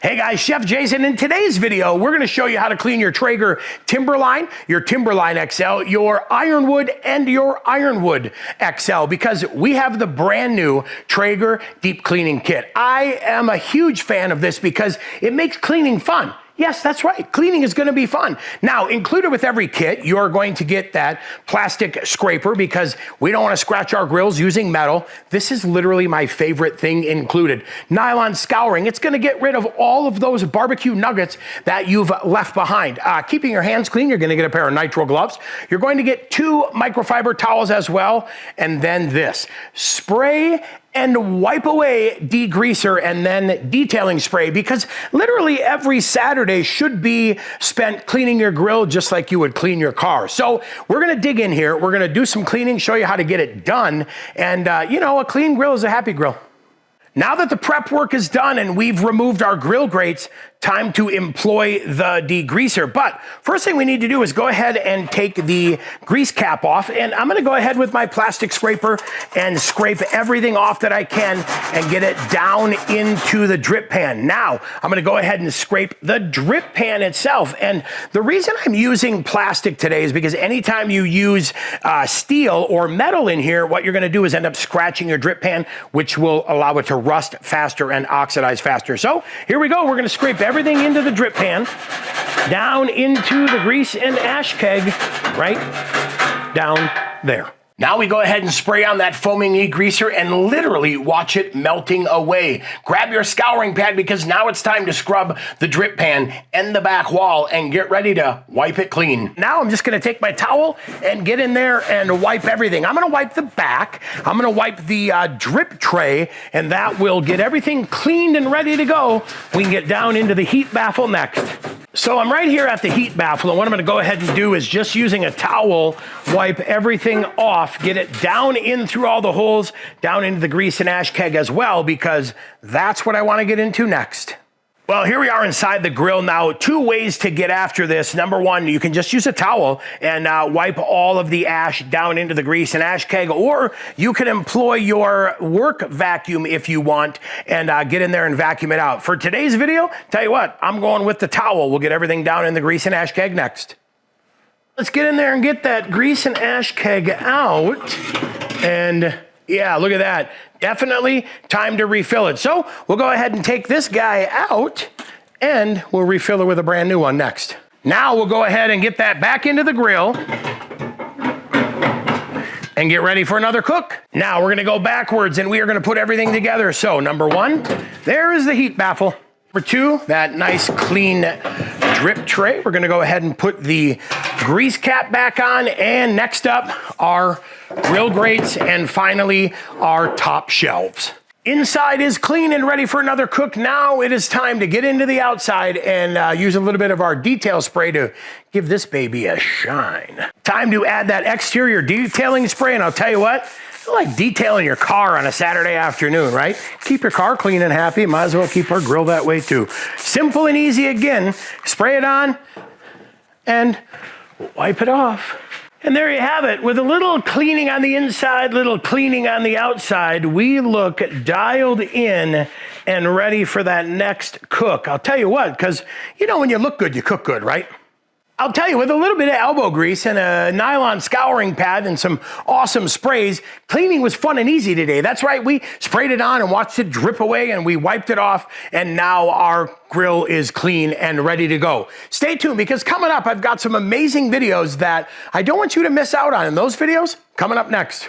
Hey guys, Chef Jason. In today's video, we're gonna show you how to clean your Traeger Timberline, your Timberline XL, your Ironwood, and your Ironwood XL, because we have the brand new Traeger Deep Cleaning Kit. I am a huge fan of this because it makes cleaning fun. Yes, that's right. Cleaning is going to be fun. Now, included with every kit, you're going to get that plastic scraper because we don't want to scratch our grills using metal. This is literally my favorite thing included. Nylon scouring. It's going to get rid of all of those barbecue nuggets that you've left behind. Keeping your hands clean, you're going to get a pair of nitrile gloves. You're going to get 2 microfiber towels as well. And then this. Spray and wipe away degreaser and then detailing spray, because literally every Saturday should be spent cleaning your grill just like you would clean your car. So we're gonna dig in here, we're gonna do some cleaning, show you how to get it done, and a clean grill is a happy grill. Now that the prep work is done and we've removed our grill grates, time to employ the degreaser. But first thing we need to do is go ahead and take the grease cap off. And I'm gonna go ahead with my plastic scraper and scrape everything off that I can and get it down into the drip pan. Now, I'm gonna go ahead and scrape the drip pan itself. And the reason I'm using plastic today is because anytime you use steel or metal in here, what you're gonna do is end up scratching your drip pan, which will allow it to rust faster and oxidize faster. So here we go, we're gonna scrape everything into the drip pan, down into the grease and ash keg, right down there. Now we go ahead and spray on that foaming degreaser and literally watch it melting away. Grab your scouring pad because now it's time to scrub the drip pan and the back wall and get ready to wipe it clean. Now I'm just gonna take my towel and get in there and wipe everything. I'm gonna wipe the back, I'm gonna wipe the drip tray, and that will get everything cleaned and ready to go. We can get down into the heat baffle next. So I'm right here at the heat baffle, and what I'm gonna go ahead and do is just using a towel, wipe everything off, get it down in through all the holes, down into the grease and ash keg as well, because that's what I wanna get into next. Well, here we are inside the grill now. 2 ways to get after this. Number 1, you can just use a towel and wipe all of the ash down into the grease and ash keg, or you can employ your work vacuum if you want and get in there and vacuum it out. For today's video, tell you what, I'm going with the towel. We'll get everything down in the grease and ash keg next. Let's get in there and get that grease and ash keg out. And yeah, look at that. Definitely time to refill it. So we'll go ahead and take this guy out and we'll refill it with a brand new one next. Now we'll go ahead and get that back into the grill and get ready for another cook. Now we're gonna go backwards and we are gonna put everything together. So number 1, there is the heat baffle. Number 2, that nice clean drip tray. We're gonna go ahead and put the grease cap back on, and next up, our grill grates, and finally, our top shelves. Inside is clean and ready for another cook. Now it is time to get into the outside and use a little bit of our detail spray to give this baby a shine. Time to add that exterior detailing spray, and I'll tell you what, it's like detailing your car on a Saturday afternoon, right? Keep your car clean and happy, might as well keep our grill that way too. Simple and easy again, spray it on and wipe it off. And there you have it. With a little cleaning on the inside, little cleaning on the outside, we look dialed in and ready for that next cook. I'll tell you what, because when you look good, you cook good, right? I'll tell you, with a little bit of elbow grease and a nylon scouring pad and some awesome sprays, cleaning was fun and easy today. That's right, we sprayed it on and watched it drip away and we wiped it off, and now our grill is clean and ready to go. Stay tuned, because coming up, I've got some amazing videos that I don't want you to miss out on, and those videos coming up next.